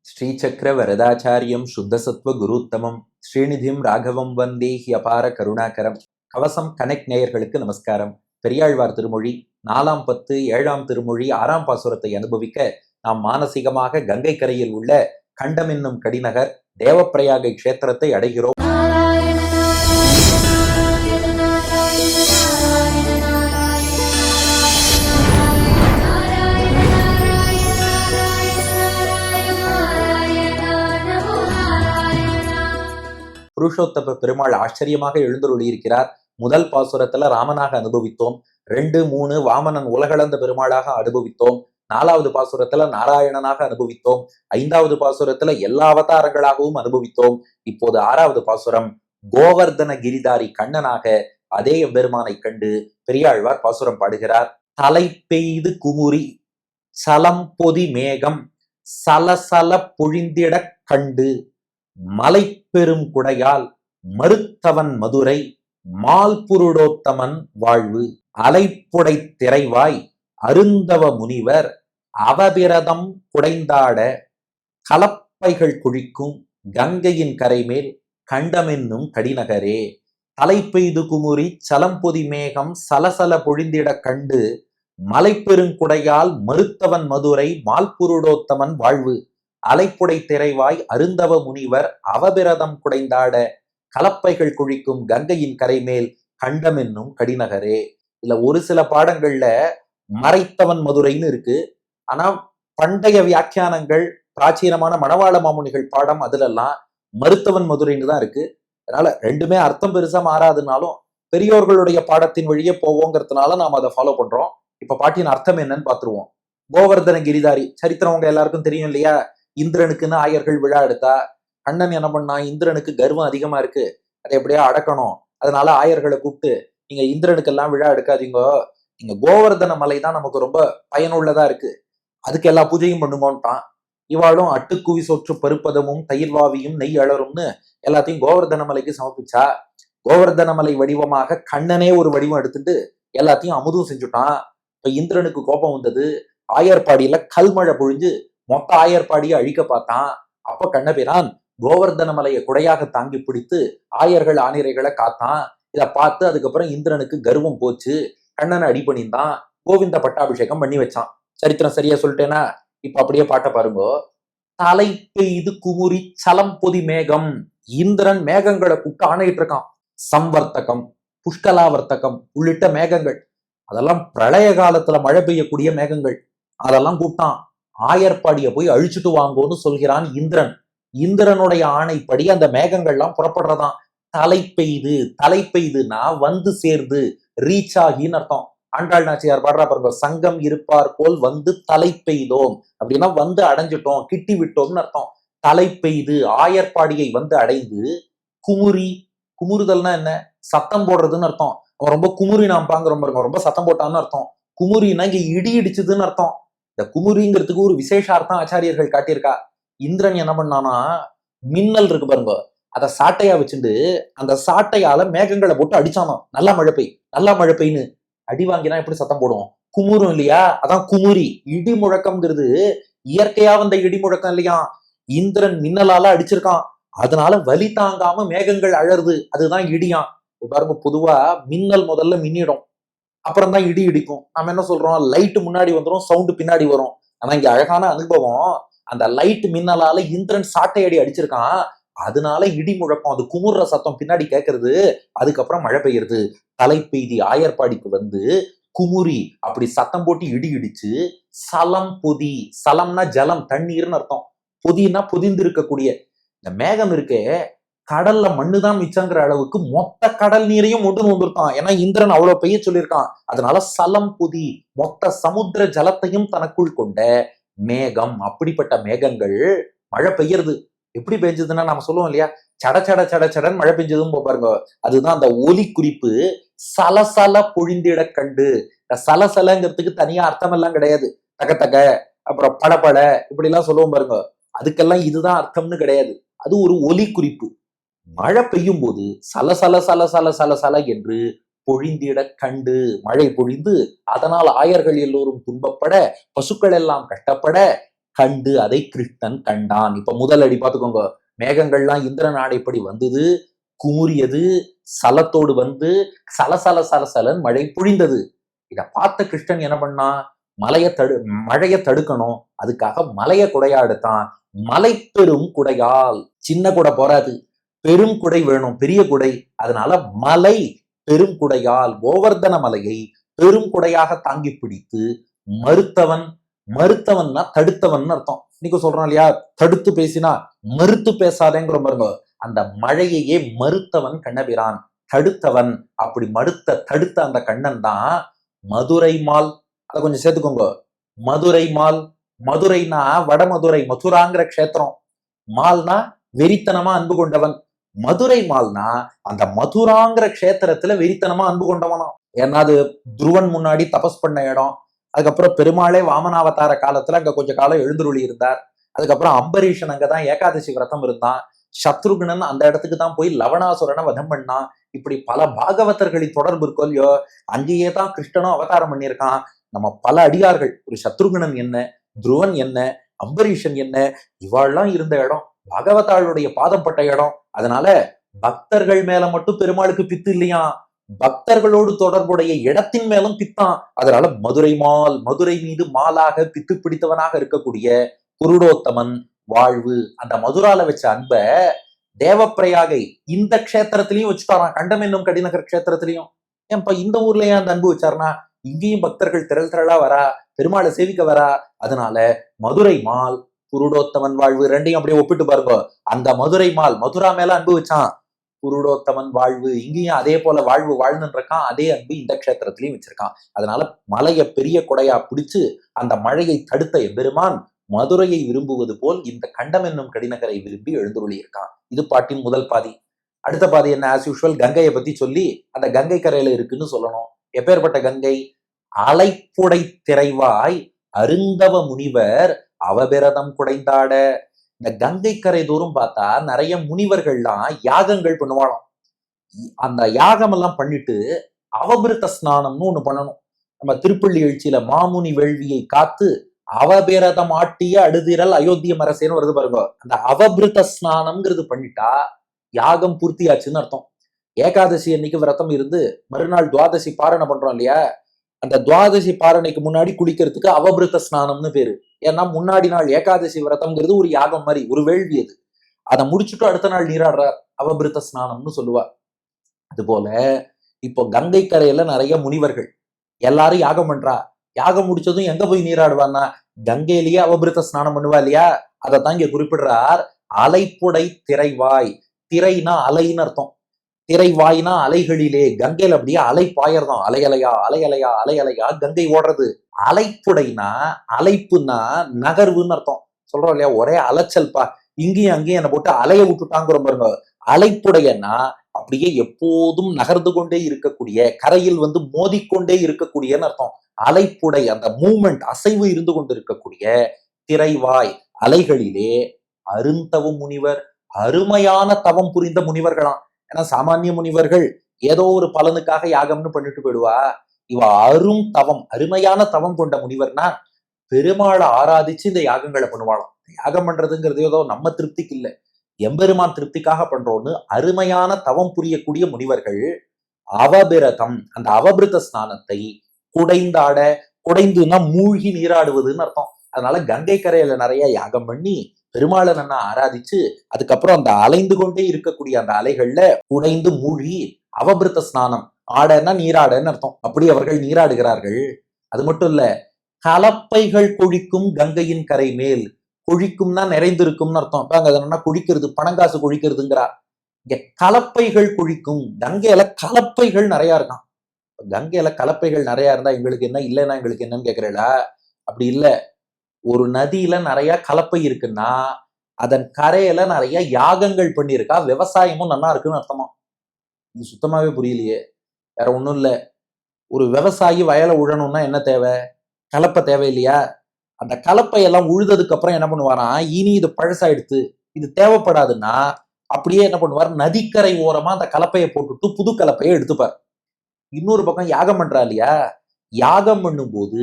ஸ்ரீசக்கர வரதாச்சாரியம் சுத்தசத்வ குருத்தமம் ஸ்ரீநிதிம் ராகவம் வந்தே he அபார கருணாகரம். கவசம் connect நேயர்களுக்கு நமஸ்காரம். பெரியாழ்வார் திருமொழி 4-10 7ஆம் திருமொழி 6ஆம் பாசுரத்தை அனுபவிக்க நாம் மானசீகமாக கங்கை கரையில் உள்ள கண்டம் என்னும் கடிநகர் தேவப்பிரயாகை க்ஷேத்திரத்தை அடைகிறோம். புருஷோத்தம பெருமாள் ஆச்சரியமாக எழுந்தருளியிருக்கிறார். முதல் பாசுரத்துல ராமனாக அனுபவித்தோம். 2, 3 வாமனன் உலகளந்த பெருமாளாக அனுபவித்தோம். 4வது பாசுரத்துல நாராயணனாக அனுபவித்தோம். 5வது பாசுரத்துல எல்லா அவதாரங்களாகவும் அனுபவித்தோம். இப்போது 6வது பாசுரம் கோவர்தன கிரிதாரி கண்ணனாக அதே எம்பெருமானை கண்டு பெரியாழ்வார் பாசுரம் பாடுகிறார். தலை பெய்து குமுறி சலம் பொதி மேகம் சலசல பொழிந்திட கண்டு மலை பெரும் குடையால் மறுத்தவன் மதுரை மால்புருடோத்தமன் வாழ்வு அலைப்புடை திரைவாய் அருந்தவ முனிவர் அவபிரதம் குடைந்தாட கலப்பைகள் குழிக்கும் கங்கையின் கரைமேல் கண்டமென்னும் கடிநகரே. தலை பெய்து குமுறி சலம்பொதி மேகம் சலசல பொழிந்திட கண்டு மலை பெருங்குடையால் மறுத்தவன் மதுரை மால்புருடோத்தமன் வாழ்வு அலைப்புடை திரைவாய் அருந்தவ முனிவர் அவபிரதம் குடைந்தாட கலப்பைகள் குழிக்கும் கங்கையின் கரைமேல் கண்டம் என்னும் கடிநகரே. இல்ல ஒரு சில பாடங்கள்ல மறைத்தவன் மதுரைன்னு இருக்கு. ஆனா பண்டைய வியாக்கியானங்கள் பிராச்சீனமான மணவாள மாமுனிகள் பாடம் அதுலெல்லாம் மருத்தவன் மதுரைன்னு தான் இருக்கு. அதனால ரெண்டுமே அர்த்தம் பெருசா மாறாதுனாலும் பெரியோர்களுடைய பாடத்தின் வழியே போவோங்கிறதுனால நாம் அதை ஃபாலோ பண்றோம். இப்ப பாட்டின் அர்த்தம் என்னன்னு பாத்துருவோம். கோவர்தன கிரிதாரி சரித்திரம் உங்க எல்லாருக்கும் தெரியும் இல்லையா? இந்திரனுக்குன்னு ஆயர்கள் விழா எடுத்தா கண்ணன் என்ன பண்ணா, இந்திரனுக்கு கர்வம் அதிகமா இருக்கு, அதை எப்படியா அடக்கணும், அதனால ஆயர்களை கூப்பிட்டு நீங்க இந்திரனுக்கெல்லாம் விழா எடுக்காதீங்க, நீங்க கோவர்தன மலை தான் நமக்கு ரொம்ப பயனுள்ளதா இருக்கு, அதுக்கு எல்லா பூஜையும் பண்ணுங்கோன்ட்டான். இவாளும் அட்டுக்குவி சொற்று பருப்பதமும் தயிர்வாவியும் நெய் அழறும்னு எல்லாத்தையும் கோவர்தன மலைக்கு சமர்ப்பிச்சா. கோவர்தன மலை வடிவமாக கண்ணனே ஒரு வடிவம் எடுத்துட்டு எல்லாத்தையும் அமுதும் செஞ்சுட்டான். இப்ப இந்திரனுக்கு கோபம் வந்தது. ஆயர்பாடியில கல்மழை பொழிஞ்சு மொத்த ஆயர்பாடியை அழிக்க பார்த்தான். அப்ப கண்ணபிரான் கோவர்தன மலையை குடையாக தாங்கி பிடித்து ஆயர்கள் ஆணிரைகளை காத்தான். இதை பார்த்து அதுக்கப்புறம் இந்திரனுக்கு கர்வம் போச்சு. கண்ணனை அடிபணிந்தான். கோவிந்த பட்டாபிஷேகம் பண்ணி வச்சான். சரித்திரம் சரியா சொல்லிட்டேனா? இப்ப அப்படியே பாட்ட பாருங்க. தலை பெய்து குமுறி சலம் பொதி மேகம். இந்திரன் மேகங்களை கூப்பிட்டு ஆணையிட்டு இருக்கான். சம்வர்த்தகம், புஷ்கலாவர்த்தகம் உள்ளிட்ட மேகங்கள், அதெல்லாம் பிரளய காலத்துல மழை பெய்யக்கூடிய மேகங்கள், அதெல்லாம் கூப்பிட்டான். ஆயர்பாடிய போய் அழிச்சுட்டு வாங்கோன்னு சொல்கிறான் இந்திரன். இந்திரனுடைய ஆணைப்படி அந்த மேகங்கள்லாம் புறப்படுறதான். தலை பெய்து, தலை பெய்துனா வந்து சேர்ந்து, ரீச் ஆகின்னு அர்த்தம். ஆண்டாள் நாச்சியார் பாடுறா பாருங்க, சங்கம் இருப்பார் போல் வந்து தலை பெய்தோம் அப்படின்னா வந்து அடைஞ்சிட்டோம், கிட்டி விட்டோம்னு அர்த்தம். தலை பெய்து ஆயர்பாடியை வந்து அடைந்து, குமுறி, குமுறுதல்னா என்ன? சத்தம் போடுறதுன்னு அர்த்தம். அவன் ரொம்ப குமுறி நாம் பாங்க, ரொம்ப சத்தம் போட்டான்னு அர்த்தம். குமுறினா இங்க இடி இடிச்சுதுன்னு அர்த்தம். இந்த குமுறிங்கிறதுக்கு ஒரு விசேஷார்த்தம் ஆச்சாரியர்கள் காட்டியிருக்கா. இந்திரன் என்ன பண்ணானா, மின்னல் இருக்கு பாருங்க, அதை சாட்டையா வச்சுட்டு அந்த சாட்டையால மேகங்களை போட்டு அடிச்சானோ. நல்லா மழை பெய், நல்லா மழை பெய்ன்னு. அடி வாங்கினா எப்படி சத்தம் போடும்? குமுறும் இல்லையா? அதான் குமுறி. இடி முழக்கம்ங்கிறது இயற்கையா வந்த இடி முழக்கம் இல்லையா? இந்திரன் மின்னலால அடிச்சிருக்கான், அதனால வலி தாங்காம மேகங்கள் அழறுது, அதுதான் இடியான். பாருங்க, பொதுவா மின்னல் முதல்ல மின்னிடும், அப்புறம் தான் இடி இடிக்கும். நம்ம என்ன சொல்றோம், லைட் முன்னாடி வந்துடும், சவுண்டு பின்னாடி வரும். ஆனா இங்க அழகான அனுபவம், அந்த லைட் மின்னலால இந்திரன் சாட்டை அடி அடிச்சிருக்கான், அதனால இடி முழக்கம், அது குமுற சத்தம் பின்னாடி கேட்கறது, அதுக்கப்புறம் மழை பெய்யறது. தலை பெய்தி ஆயர்பாடிக்கு வந்து குமுறி அப்படி சத்தம் போட்டு இடி இடிச்சு, சலம் பொதி, சலம்னா ஜலம் தண்ணீர்னு அர்த்தம், பொதினா பொதிந்து இருக்கக்கூடிய இந்த மேகம் இருக்கே, கடல்ல மண்ணுதான் மிச்சங்கிற அளவுக்கு மொத்த கடல் நீரையும் கொண்டு வந்திருக்கான். ஏன்னா இந்திரன் அவ்வளவு பெய்ய சொல்லியிருக்கான். அதனால சலம் பொதி, மொத்த சமுத்திர ஜலத்தையும் தனக்குள் கொண்ட மேகம். அப்படிப்பட்ட மேகங்கள் மழை பெய்யறது. எப்படி பெஞ்சதுன்னா நம்ம சொல்லுவோம் இல்லையா, சட சட சட சடன் மழை பெஞ்சதும் பாருங்க, அதுதான் அந்த ஒலி குறிப்பு. சலசல பொழிந்திட கண்டு. சலசலங்கிறதுக்கு தனியா அர்த்தம் எல்லாம் கிடையாது. தக தக, அப்புறம் படபட, இப்படி எல்லாம் சொல்லுவோம் பாருங்க, அதுக்கெல்லாம் இதுதான் அர்த்தம்னு கிடையாது. அது ஒரு ஒலி குறிப்பு. மழை பெய்யும் போது சலசல சலசல சலசல என்று பொழிந்திட கண்டு, மழை பொழிந்து அதனால் ஆயர்கள் எல்லோரும் துன்பப்பட, பசுக்கள் எல்லாம் கட்டப்பட, கண்டு அதை கிருஷ்ணன் கண்டான். இப்ப முதல் அடி பார்த்துக்கோங்க. மேகங்கள்லாம் இந்திர நாடைப்படி வந்தது, குமுறியது, சலத்தோடு வந்து சலசல சலசலன் மழை பொழிந்தது. இத பார்த்த கிருஷ்ணன் என்ன பண்ணா, மழைய தடுக்கணும், அதுக்காக மலைய குடையா எடுத்தான். மலை பெரும் குடையால், சின்ன குடை போராது, பெரும் குடை வேணும், பெரிய குடை. அதனால மலை பெரும் குடையால் கோவர்தன மலையை பெரும் குடையாக தாங்கி பிடித்து மறுத்தவன். மறுத்தவன்னா தடுத்தவன் அர்த்தம். இன்னைக்கு சொல்றோம் இல்லையா, தடுத்து பேசினா மறுத்து பேசாதேங்கிற பாருங்க. அந்த மழையையே மறுத்தவன் கண்ணபிரான், தடுத்தவன். அப்படி தடுத்த அந்த கண்ணன் தான் மதுரை மால். அதை கொஞ்சம் சேர்த்துக்கோங்க. மதுரை மால். மதுரைனா வடமதுரை, மதுராங்கிற க்ஷேத்திரம். மால்னா வெறித்தனமா அன்பு கொண்டவன். மதுரை மால்னா அந்த மதுராங்கிற க்ஷேத்திரத்துல வெறித்தனமா அன்பு கொண்டவனா. ஏன்னா அது துருவன் முன்னாடி தபஸ் பண்ண இடம். அதுக்கப்புறம் பெருமாளே வாமனாவதார காலத்துல அங்க கொஞ்ச காலம் எழுந்துருளி இருந்தார். அதுக்கப்புறம் அம்பரீஷன் அங்கதான் ஏகாதசி விரதம் இருந்தான். சத்ருகுணன் அந்த இடத்துக்கு தான் போய் லவணாசுரனை வதம் பண்ணான். இப்படி பல பாகவதர்களின் தொடர்பு இருக்கோ இல்லையோ, அங்கேயே தான் கிருஷ்ணனும் அவதாரம் பண்ணியிருக்கான். நம்ம பல அடியார்கள், ஒரு சத்ருகுணன் என்ன, துருவன் என்ன, அம்பரீஷன் என்ன, இவாள்லாம் இருந்த இடம் பாகவதாளுடைய பாதம் பட்ட இடம். அதனால பக்தர்கள் மேல மட்டும் பெருமாளுக்கு பித்து இல்லையா, பக்தர்களோடு தொடர்புடைய இடத்தின் மேலும் பித்தான். அதனால மதுரை மால், மதுரை மீது மாலாக பித்து பிடித்தவனாக இருக்கக்கூடிய புருடோத்தமன் வாழ்வு. அந்த மதுரால வச்ச அன்ப தேவப்பிரயாகை இந்த க்ஷேத்திரத்திலையும் வச்சுட்டாராம், கண்டம் என்னும் கடிநகர் க்ஷேத்திரத்திலையும். ஏன்பா இந்த ஊர்ல ஏன் அந்த அன்பு வச்சாருனா, இங்கேயும் பக்தர்கள் திரள் திரளா வரா, பெருமாளை சேவிக்க வரா. அதனால மதுரை மால் புருடோத்தமன் வாழ்வு ரெண்டையும் அப்படியே ஒப்பிட்டு பாருங்க. அந்த மதுரை மால் மதுரா மேல அன்பு வச்சான், புருடோத்தமன் வாழ்வு இங்கேயும் அதே போல வாழ்வு வாழ்ந்துட்டு இருக்கான். அதே அன்பு இந்த க்ஷேத்திரத்திலையும் வச்சிருக்கான். அதனால மலைய பெரிய கொடையா பிடிச்சு அந்த மழையை தடுத்த எம்பெருமான் மதுரையை விரும்புவது போல் இந்த கண்டம் என்னும் கடிநகரை விரும்பி எழுந்துள்ளி இருக்கான். இது பாட்டின் முதல் பாதி. அடுத்த பாதி என்ன, ஆஸ் யூஷுவல் கங்கையை பத்தி சொல்லி அந்த கங்கை கரையில இருக்குன்னு சொல்லணும். எப்பேற்பட்ட கங்கை, அலைப்புடை திரைவாய் அருந்தவ முனிவர் அவபிரதம் குடைந்தாட. இந்த கங்கை கரை தோறும் பார்த்தா நிறைய முனிவர்கள்லாம் யாகங்கள் பண்ணுவாளாம். அந்த யாகம் எல்லாம் பண்ணிட்டு அவபிருத்த ஸ்நானம்னு ஒண்ணு பண்ணணும். நம்ம திருப்பள்ளி எழுச்சியில மாமுனி வேள்வியை காத்து அவபிரதம் ஆட்டிய அடுதிரல் அயோத்தியம் அரசேன்னு வருது பாருங்க. அந்த அவபிருத்த ஸ்நானம்ங்கிறது பண்ணிட்டா யாகம் பூர்த்தியாச்சுன்னு அர்த்தம். ஏகாதசி அன்னைக்கு விரதம் இருந்து மறுநாள் துவாதசி பாரணை பண்றோம் இல்லையா, அந்த துவாதசி பாரணைக்கு முன்னாடி குளிக்கிறதுக்கு அவபிருத்த ஸ்நானம்னு பேரு. ஏன்னா முன்னாடி நாள் ஏகாதசி விரதம்ங்கிறது ஒரு யாகம் மாதிரி, ஒரு வேள்வி. அது அதை முடிச்சுட்டு அடுத்த நாள் நீராடுறார், அவபிருத்த ஸ்நானம்னு சொல்லுவார். அது போல இப்போ கங்கை கரையில நிறைய முனிவர்கள் எல்லாரும் யாகம் பண்றா. யாகம் முடிச்சதும் எங்க போய் நீராடுவான்னா கங்கையிலேயே அவபிருத்த ஸ்நானம் பண்ணுவா இல்லையா. அதைத்தான் இங்க குறிப்பிடுறார். அலைப்புடை திரைவாய். திரைனா அலைன்னு அர்த்தம். திரைவாய்னா அலைகளிலே. கங்கையில அப்படியே அலை பாயறதும், அலையலையா அலையலையா அலையலையா கங்கை ஓடுறது. அலைப்புடைனா அலைப்புன்னா நகர்வுன்னு அர்த்தம். சொல்றோம் இல்லையா, ஒரே அலைச்சல்பா, இங்கேயும் அங்கேயும் என்ன போட்டு அலைய விட்டுட்டாங்கிற பாருங்க. அலைப்புடையன்னா அப்படியே எப்போதும் நகர்ந்து கொண்டே இருக்கக்கூடிய, கரையில் வந்து மோதிக்கொண்டே இருக்கக்கூடியன்னு அர்த்தம். அலைப்புடை அந்த மூமெண்ட், அசைவு இருந்து கொண்டு இருக்கக்கூடிய திரைவாய் அலைகளிலே அருந்தவ முனிவர், அருமையான தவம் புரிந்த முனிவர்களாம். ஏன்னா சாமானிய முனிவர்கள் ஏதோ ஒரு பலனுக்காக யாகம்னு பண்ணிட்டு போயிடுவா. இவ அரும் தவம், அருமையான தவம் கொண்ட முனிவர்னா பெருமாளை ஆராதிச்சு இந்த யாகங்களை பண்ணுவாளாம். யாகம் பண்றதுங்கிறது ஏதோ நம்ம திருப்திக்கு இல்லை, எம்பெருமான் திருப்திக்காக பண்றோன்னு அருமையான தவம் புரியக்கூடிய முனிவர்கள் அவபிரதம், அந்த அவபிருத்த ஸ்நானத்தை குடைந்தாட. குடைந்துன்னா மூழ்கி நீராடுவதுன்னு அர்த்தம். அதனால கங்கை கரையில நிறைய யாகம் பண்ணி பெருமாளை நன்னா ஆராதிச்சு அதுக்கப்புறம் அந்த அலைந்து கொண்டே இருக்கக்கூடிய அந்த அலைகள்ல குடைந்து மூழ்கி அவபிருத்த ஸ்நானம், ஆடன்னா நீராடன்னு அர்த்தம், அப்படி அவர்கள் நீராடுகிறார்கள். அது மட்டும் இல்ல, கலப்பைகள் கொழிக்கும் கங்கையின் கரை மேல். கொழிக்கும்னா நிறைந்திருக்கும்னு அர்த்தம். அங்க என்னன்னா கொழிக்கிறது, பணங்காசு கொழிக்கிறதுங்கிறா. இங்க கலப்பைகள் கொழிக்கும். கங்கையில கலப்பைகள் நிறைய இருக்கான். கங்கையில கலப்பைகள் நிறைய இருந்தா எங்களுக்கு என்ன, இல்லைன்னா எங்களுக்கு என்னன்னு கேக்குறீங்களா? அப்படி இல்ல. ஒரு நதியில நிறைய கலப்பை இருக்குன்னா அதன் கரையில நிறைய யாகங்கள் பண்ணியிருக்கா, விவசாயமும் நல்லா இருக்குன்னு அர்த்தமா. இது சுத்தமாவே புரியலையே. வேற ஒண்ணும் இல்ல, ஒரு விவசாயி வயலை உழணும்னா என்ன தேவை, கலப்பை தேவை இல்லையா? அந்த கலப்பை எல்லாம் உழுததுக்கு அப்புறம் என்ன பண்ணுவாராம், இனி இது பழசாயிடுத்து, இது தேவைப்படாதுன்னா அப்படியே என்ன பண்ணுவார், நதிக்கரை ஓரமா அந்த கலப்பையை போட்டுட்டு புது கலப்பையை எடுத்துப்பார். இன்னொரு பக்கம் யாகம் பண்றா இல்லையா, யாகம் பண்ணும்போது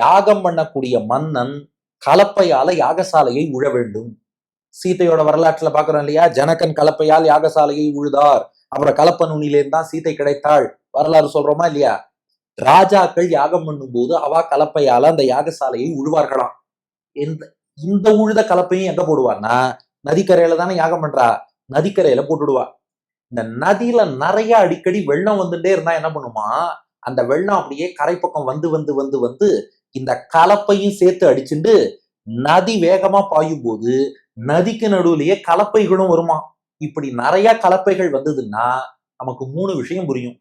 யாகம் பண்ணக்கூடிய மன்னன் கலப்பையால யாகசாலையை உழ வேண்டும். சீதையோட வரலாற்றுல பாக்குறோம் இல்லையா, ஜனகன் கலப்பையால் யாகசாலையை உழுதார், அப்புறம் கலப்ப நுனியிலேருந்து தான் சீதை கிடைத்தாள், வரலாறு சொல்றோமா இல்லையா. ராஜாக்கள் யாகம் பண்ணும் போது அவ கலப்பையால அந்த யாகசாலையை உழுவார்களாம். இந்த உழுத கலப்பையும் எங்க போடுவான்னா நதிக்கரையில தானே யாகம் பண்றா, நதிக்கரையில போட்டுடுவா. இந்த நதியில நிறைய அடிக்கடி வெள்ளம் வந்துட்டே இருந்தா என்ன பண்ணுமா, அந்த வெள்ளம் அப்படியே கரை பக்கம் வந்து வந்து வந்து வந்து இந்த கலப்பையும் சேர்த்து அடிச்சுட்டு நதி வேகமா பாயும் போது நதிக்கு நடுவுலயே கலப்பைகளும் வருமா. இப்படி நிறைய கலப்பைகள் வந்ததுன்னா நமக்கு 3 விஷயம் புரியும்.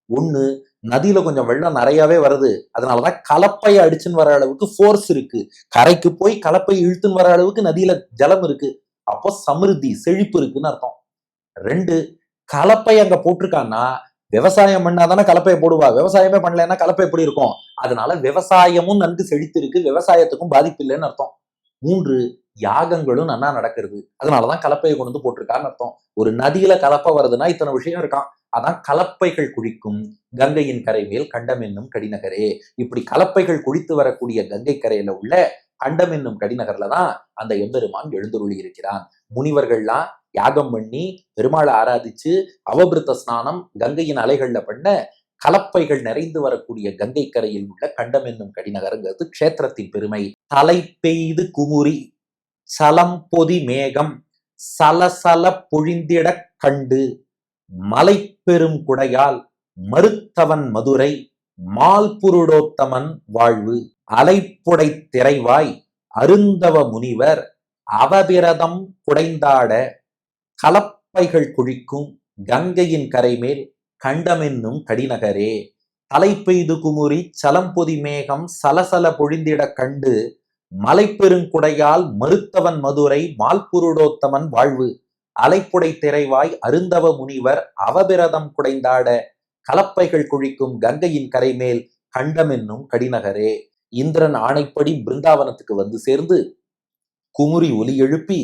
ஒண்ணு, நதியில கொஞ்சம் வெள்ளம் நிறையவே வருது, அதனாலதான் கலப்பையை அடிச்சுன்னு வர அளவுக்கு ஃபோர்ஸ் இருக்கு, கரைக்கு போய் கலப்பை இழுத்துன்னு வர அளவுக்கு நதியில ஜலம் இருக்கு, அப்போ சமிருத்தி செழிப்பு இருக்குன்னு அர்த்தம். 2, கலப்பை அங்க போட்டிருக்கான்னா விவசாயம் பண்ணாதானே கலப்பையை போடுவா, விவசாயமே பண்ணலன்னா கலப்பை எப்படி இருக்கும், அதனால விவசாயமும் நன்கு செழித்திருக்கு, விவசாயத்துக்கும் பாதிப்பு இல்லைன்னு அர்த்தம். 3, யாகங்களும் நன்னா நடக்கிறது, அதனாலதான் கலப்பையை கொண்டு வந்து போட்டிருக்கான்னு அர்த்தம். ஒரு நதியில கலப்பை வருதுன்னா இத்தனை விஷயம் இருக்கான். அதான் கலப்பைகள் குழிக்கும் கங்கையின் கரை மேல் கண்டம் என்னும் கடிநகரே. இப்படி கலப்பைகள் குழித்து வரக்கூடிய கங்கை கரையில உள்ள கண்டம் என்னும் கடிநகர்ல தான் அந்த எம்பெருமான் எழுந்தருளி இருக்கிறான். முனிவர்கள்லாம் யாகம் பண்ணி பெருமாளை ஆராதிச்சு அவபிருத்த ஸ்நானம் கங்கையின் அலைகள்ல பண்ண கலப்பைகள் நிறைந்து வரக்கூடிய கங்கை கரையில் உள்ள கண்டம் என்னும் கடிநகரங்கிறது க்ஷேத்திரத்தின் பெருமை. தலை பெய்து குமுறி சலம் பொதி மேகம் சலசல பொழிந்திட கண்டு மலை பெரும் குடையால் மறுத்தவன் மதுரை மால்புருடோத்தமன் வாழ்வு. அலைப்புடை திரைவாய் அருந்தவ முனிவர் அவபிரதம் குடைந்தாட கலப்பைகள் குழிக்கும் கங்கையின் கரைமேல் கண்டமென்னும் கடிநகரே. தலை பெய்து குமுறி சலம்பொதி மேகம் சலசல பொழிந்திட கண்டு மலை பெருங்குடையால் மறுத்தவன் மதுரை மால்புருடோத்தமன் வாழ்வு. அலைப்புடை திரைவாய் அருந்தவ முனிவர் அவபிரதம் குடைந்தாட கலப்பைகள் குழிக்கும் கங்கையின் கரைமேல் கண்டம் என்னும் கடிநகரே. இந்திரன் ஆணைப்படி பிருந்தாவனத்துக்கு வந்து சேர்ந்து குமுறி ஒலி எழுப்பி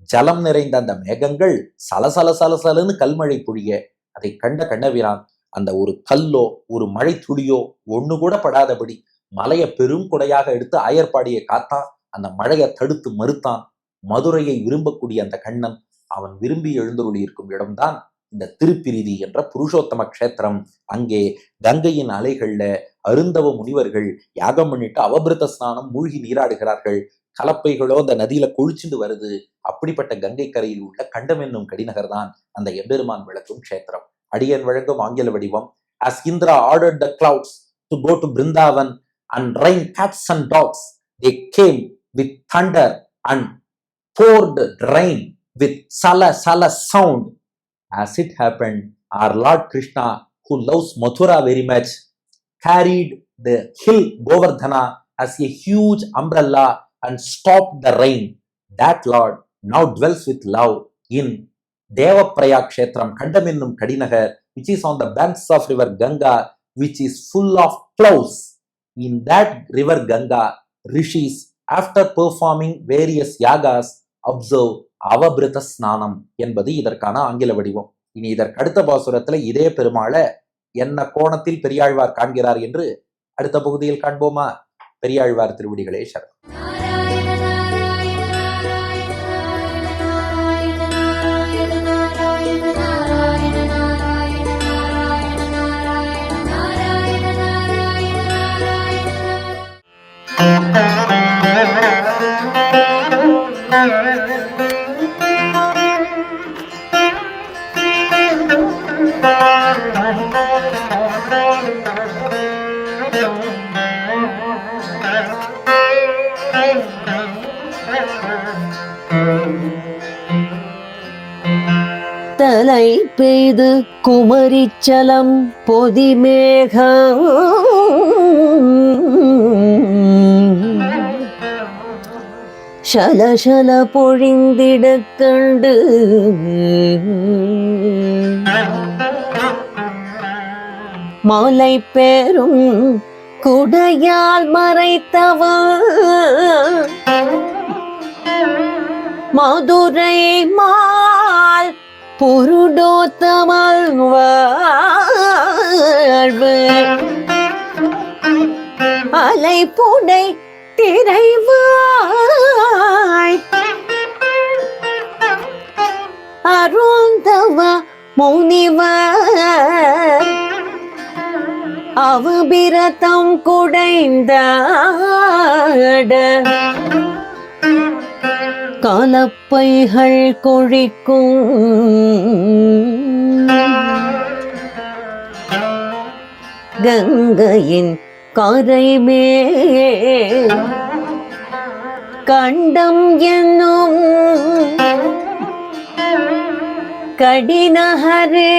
ஜலம் நிறைந்த அந்த மேகங்கள் சலசல சலசலன்னு கல்மழை பொழிய அதை கண்ட கண்ணபிரான் அந்த ஒரு கல்லோ ஒரு மழை துளியோ ஒண்ணு கூட படாதபடி மலையை பெரும் குடையாக எடுத்து ஆயர்பாடியை காத்தான், அந்த மழையை தடுத்து மறுத்தான். மதுரையை விரும்பக்கூடிய அந்த கண்ணன் அவன் விரும்பி எழுந்தருளி இருக்கும் இடம்தான் இந்த திருப்பிரிதி என்ற புருஷோத்தம க்ஷேத்திரம். அங்கே கங்கையின் அலைகள்ல அருந்தவ முனிவர்கள் யாகம் பண்ணிட்டு அவபிருத்த ஸ்நானம் மூழ்கி நீராடுகிறார்கள். கலப்பைகளோ அந்த நதியில கொழிச்சுண்டு வருது. அப்படிப்பட்ட கங்கை கரையில் உள்ள கண்டம் என்னும் கடிநகர் தான் அந்த எம்பெருமான் விளக்கும் க்ஷேத்திரம். அடியன் வழங்கும் ஆங்கில வடிவம். As Indra ordered the clouds to go to Brindavan and rain cats and dogs, they came with thunder and poured rain with sala sala sound. As it happened, our Lord Krishna, who loves Mathura very much, carried the hill Govardhana as a huge umbrella and stopped the rain. That Lord now dwells with love in Devaprayag Kshetram, Kandam ennum Kadinagar, which is on the banks of river Ganga, which is full of clouds. In that river Ganga, rishis, after performing various yagas, observe அவபிருத ஸ்நானம் என்பது இதற்கான ஆங்கில வடிவம். இனி இதற்கு அடுத்த பாசுரத்துல இதே பெருமாளை என்ன கோணத்தில் பெரியாழ்வார் காண்கிறார் என்று அடுத்த பகுதியில் காண்போமா. பெரியாழ்வார் திருவடிகளே சரணம். தலை பெய்து குமரிச்சலம் பொதிமேகம் சலசல பொழிந்திட கண்டு மாலை பெரும் குடையால் மறைத்தவன் மதுரை மால் புருடோத்தமல் வாழ்வு. அலைப்புடை திரைவாய் அருந்தவ முனிவர் அவபிரதம் குடைந்தாட காலப்பைகள் கொழிக்கும் கங்கையின் கரைமேல் கண்டம் என்னும் கடினஹரே